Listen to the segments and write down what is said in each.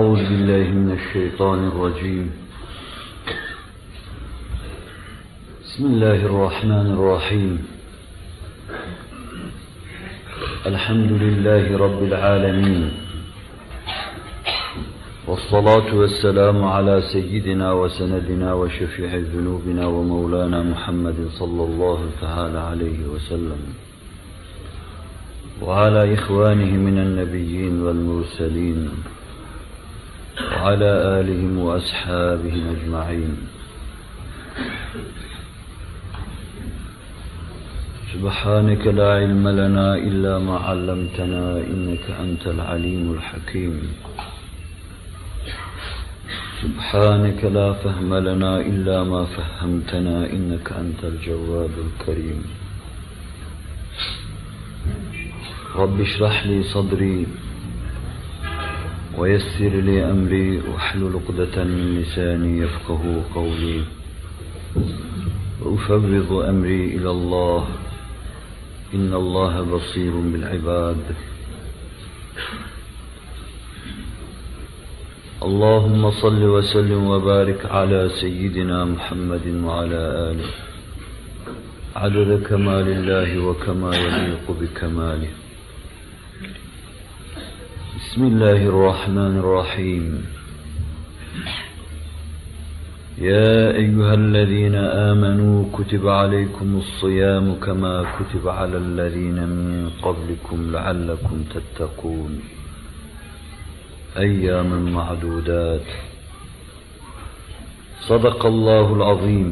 أعوذ بالله من الشيطان الرجيم. بسم الله الرحمن الرحيم. الحمد لله رب العالمين، والصلاة والسلام على سيدنا وسندنا وشفيع ذنوبنا ومولانا محمد صلى الله تعالى عليه وسلم، وعلى إخوانه من النبيين والمرسلين، وعلى آلهم وأصحابهم أجمعين. سبحانك لا علم لنا إلا ما علمتنا إنك أنت العليم الحكيم. سبحانك لا فهم لنا إلا ما فهمتنا إنك أنت الجواد الكريم. رب اشرح لي صدري ويسر لي أمري واحلل عقدة من لساني يفقه قولي، وأفوض أمري إلى الله إن الله بصير بالعباد. اللهم صل وسلم وبارك على سيدنا محمد وعلى آله عدد كمال الله وكما يليق بكماله. بسم الله الرحمن الرحيم. يا أيها الذين آمنوا كتب عليكم الصيام كما كتب على الذين من قبلكم لعلكم تتقون أياما معدودات. صدق الله العظيم.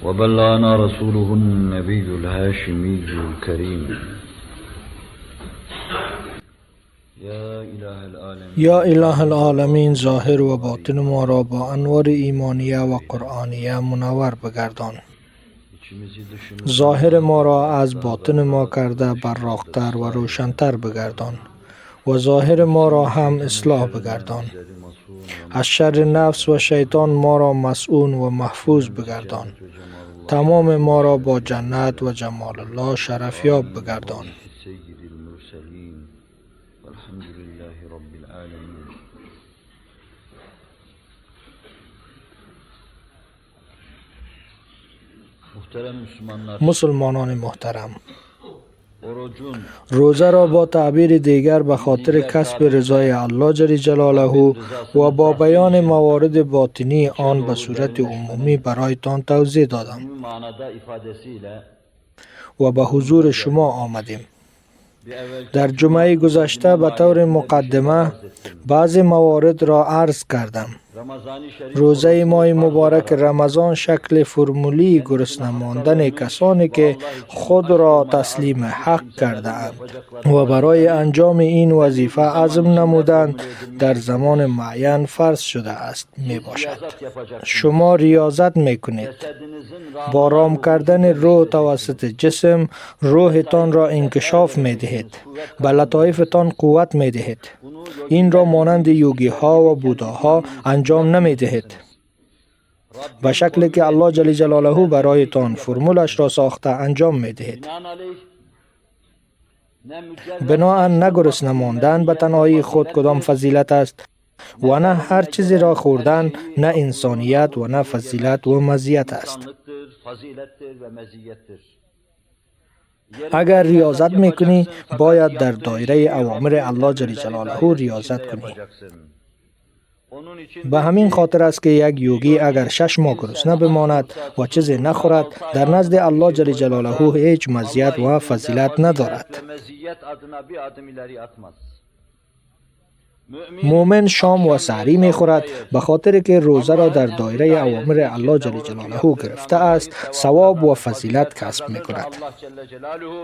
وبلغنا رسوله النبي الهاشمي الكريم. یا اله العالمین، ظاهر و باطن ما را با انوار ایمانیه و قرآنیه منور بگردان. ظاهر ما را از باطن ما کرده براقتر و روشنتر بگردان و ظاهر ما را هم اصلاح بگردان. از شر نفس و شیطان ما را مسئول و محفوظ بگردان. تمام ما را با جنت و جمال الله شرفیاب بگردان. مسلمانان محترم، روزه را با تعبیر دیگر به خاطر کسب رضای الله جل جلاله و با بیان موارد باطنی آن به صورت عمومی برایتان توضیح دادم و به حضور شما آمدیم. در جمعه گذشته به طور مقدمه بعض موارد را عرض کردم. روزه ماه مبارک رمضان شکل فرمولی گرسنه ماندن کسانی که خود را تسلیم حق کرده اند و برای انجام این وظیفه عزم نمودند در زمان معین فرض شده است می باشد. شما ریاضت می کنید. با رام کردن روح توسط جسم روحتان را انکشاف می دهید. به لطایفتان قوت می دهید. این را مانند یوگی ها و بوداها انجام نمی دهید. به شکلی که الله جل جلاله برایتان فرمولش را ساخته انجام می دهید. بناهن نه گرسنه ماندن به تنهایی خود کدام فضیلت است و نه هر چیزی را خوردن نه انسانیت و نه فضیلت و مزیت است. اگر ریاضت میکنی باید در دایره اوامر الله جل جلاله ریاضت کنی. به همین خاطر است که یک یوگی اگر 6 ماه گرسنه بماند و چیزی نخورد در نزد الله جل جلاله هیچ مزیت و فضیلت ندارد. مومن شام و سحری می خورد به خاطر که روزه را در دایره اوامر الله جل جلاله گرفته است، ثواب و فضیلت کسب می کند.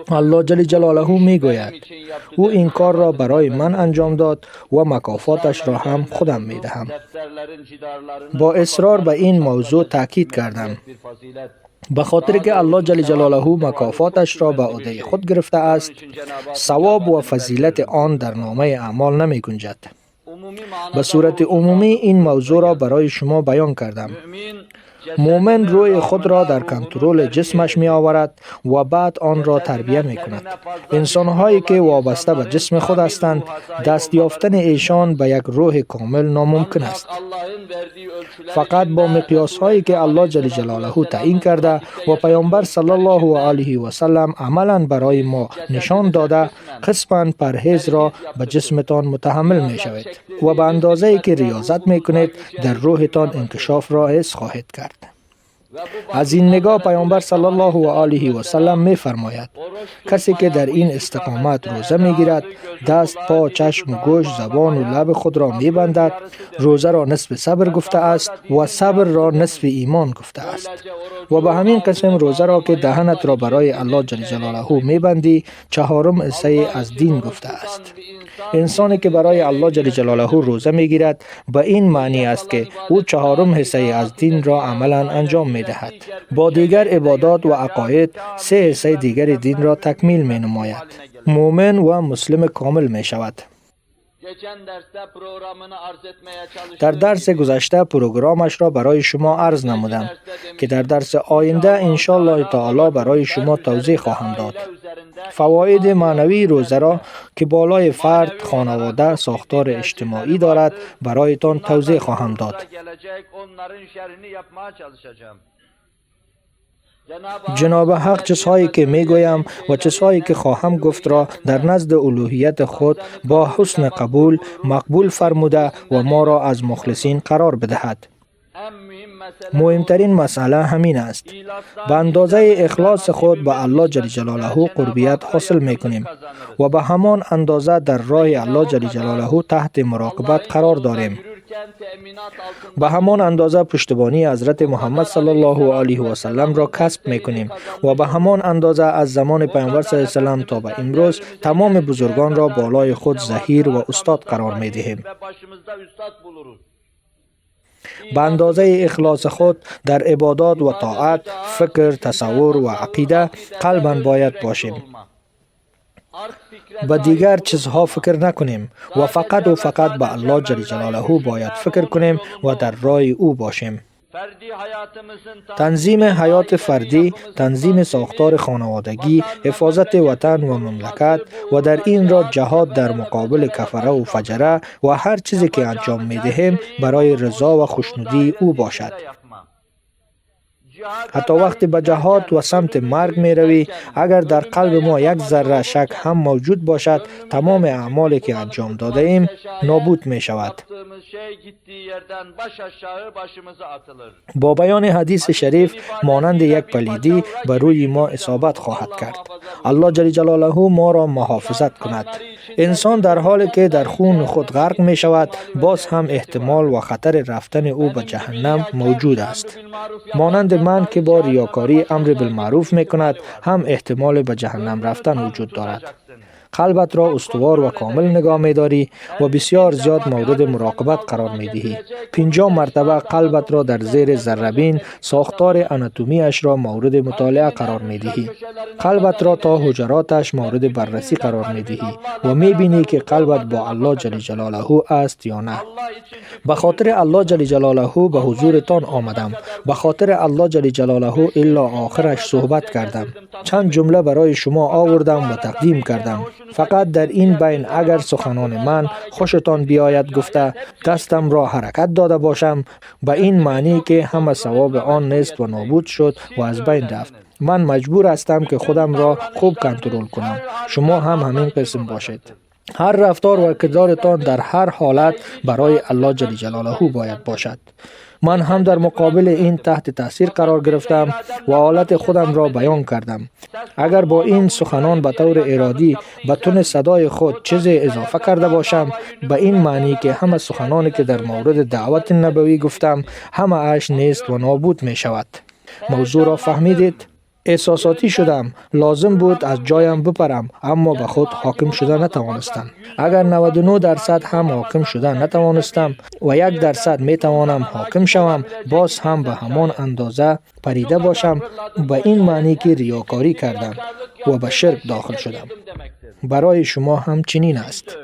الله جل جلاله می گوید او این کار را برای من انجام داد و مکافاتش را هم خودم می دهم. با اصرار به این موضوع تاکید کردم به خاطر که الله جل جلاله مکافاتش را به عهده خود گرفته است. ثواب و فضیلت آن در نامه اعمال نمی گنجد. به صورت عمومی این موضوع را برای شما بیان کردم. مؤمن روی خود را در کنترل جسمش می آورد و بعد آن را تربیت می کند. انسان‌هایی که وابسته به جسم خود هستند، دست یافتن ایشان به یک روح کامل ناممکن است. فقط با مقیاس‌هایی که الله جل جلاله تعیین کرده و پیامبر صلی الله علیه و سلم عملاً برای ما نشان داده، قسماً پرهیز را به جسمتان متحمل می شوید و به اندازه‌ای که ریاضت می کنید در روحتان انکشاف را حس خواهید کرد. از این نگاه پیامبر صلی الله علیه و سلم می فرماید کسی که در این استقامت روزه می گیرد، دست، پا، چشم و گوش، زبان و لب خود را می بندد، روزه را نصف صبر گفته است و صبر را نصف ایمان گفته است. و به همین قسم روزه را که دهنت را برای الله جل جلاله می بندی، چهارم حصه از دین گفته است. انسانی که برای الله جل جلاله روزه می گیرد به این معنی است که او چهارم حصه از دین را عملا انجام می دهد. با دیگر عبادات و عقاید 3 حصه دیگر دین را تکمیل می نماید. مؤمن و مسلم کامل می شود. در درس گذشته پروگرامش را برای شما عرض نمودم که در درس آینده انشاءالله تعالی برای شما توضیح خواهم داد. فواید معنوی روزه را که بالای فرد، خانواده، ساختار اجتماعی دارد برایتان توضیح خواهم داد. جناب حق چیزهایی که می گویم و چیزهایی که خواهم گفت را در نزد الوهیت خود با حسن قبول مقبول فرموده و ما را از مخلصین قرار بدهد. مهمترین مسئله همین است. به اندازه اخلاص خود به الله جل جلاله قربیت حاصل می کنیم و به همان اندازه در راه الله جل جلاله تحت مراقبت قرار داریم. به همان اندازه پشتیبانی حضرت محمد صلی الله علیه و سلم را کسب می کنیم و به همان اندازه از زمان پیامبر صلی الله علیه و سلم تا به امروز تمام بزرگان را بالای خود ظهیر و استاد قرار می دهیم. به اندازه اخلاص خود در عبادات و طاعت، فکر، تصور و عقیده قلباً باید باشیم. به دیگر چیزها فکر نکنیم و فقط به الله جل جلاله باید فکر کنیم و در راه او باشیم. تنظیم حیات فردی، تنظیم ساختار خانوادگی، حفاظت وطن و مملکت و در این را جهاد در مقابل کفره و فجره و هر چیزی که انجام می دهیم برای رضا و خوشنودی او باشد. حتی وقتی به جهاد و سمت مرگ می روی، اگر در قلب ما یک ذره شک هم موجود باشد، تمام اعمالی که انجام داده ایم نابود می شود. با بیان حدیث شریف مانند یک پلیدی بر روی ما اصابت خواهد کرد. الله جل جلاله ما را محافظت کند. انسان در حالی که در خون خود غرق می شود، باز هم احتمال و خطر رفتن او به جهنم موجود است. مانند من که با ریاکاری امر بالمعروف می کند، هم احتمال به جهنم رفتن وجود دارد. قلبت را استوار و کامل نگاه می داری و بسیار زیاد مورد مراقبت قرار می دهی. 50 مرتبه قلبت را در زیر ذره‌بین ساختار آناتومیش را مورد مطالعه قرار می دهی. قلبت را تا حجراتش مورد بررسی قرار می دهی و می بینی که قلبت با الله جل جلاله است یا نه. به خاطر الله جل جلاله به حضورتان آمدم. به خاطر الله جل جلاله الا آخرش صحبت کردم. چند جمله برای شما آوردم و تقدیم کردم. فقط در این بین اگر سخنان من خوشتان بیاید گفته دستم را حرکت داده باشم، به این معنی که همه ثواب آن نیست و نابود شد و از بین رفت. من مجبور هستم که خودم را خوب کنترل کنم. شما هم همین قسم باشید. هر رفتار و کردارتان در هر حالت برای الله جل جلاله باید باشد. من هم در مقابل این تحت تاثیر قرار گرفتم و حالت خودم را بیان کردم. اگر با این سخنان به طور ارادی به تون صدای خود چیزی اضافه کرده باشم، به این معنی که همه سخنانی که در مورد دعوت نبوی گفتم همه اش نیست و نابود می شود. موضوع را فهمیدید؟ احساساتی شدم. لازم بود از جایم بپرم، اما به خود حاکم شده نتوانستم. اگر 99% هم حاکم شده نتوانستم و 1% می توانم حاکم شوم، باز هم به همان اندازه پریده باشم، به این معنی که ریاکاری کردم و به شرک داخل شدم. برای شما هم چنین است.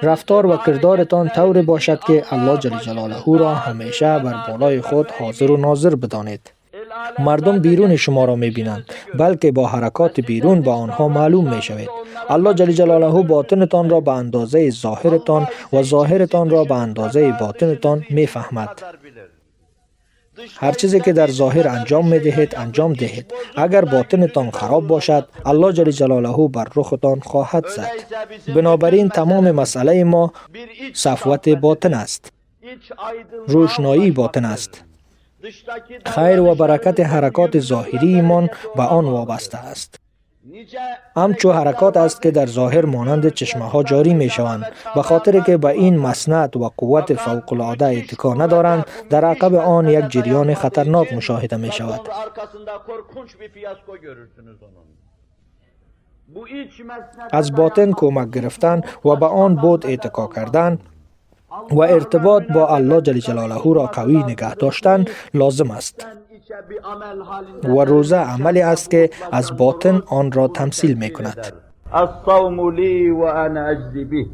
رفتار و کردارتان طوری باشد که الله جل جلاله را همیشه بر بالای خود حاضر و ناظر بدانید. مردم بیرون شما را می بینند، بلکه با حرکات بیرون با آنها معلوم می شوید. الله جل جلاله باطنتان را به اندازه ظاهرتان و ظاهرتان را به اندازه باطنتان می فهمد. هر چیزی که در ظاهر انجام می دهید انجام دهید. اگر باطنتان خراب باشد، الله جل جلاله بر رختان خواهد زد. بنابراین تمام مسئله ما صفوت باطن است، روشنایی باطن است. خیر و برکت حرکات ظاهری ایمان به آن وابسته است. همچو حرکات است که در ظاهر مانند چشمه ها جاری می شوند. به خاطر که به این مسند و قوت فوق العاده اتکا ندارند، در عقب آن یک جریان خطرناک مشاهده می شود. از باطن کمک گرفتن و به آن بود اتکا کردن و ارتباط با الله جل جلاله را قوی نگه داشتن لازم است. و روزه عملی است که از باطن آن را تمثیل می کند. الصوم لی و انا اجزی به.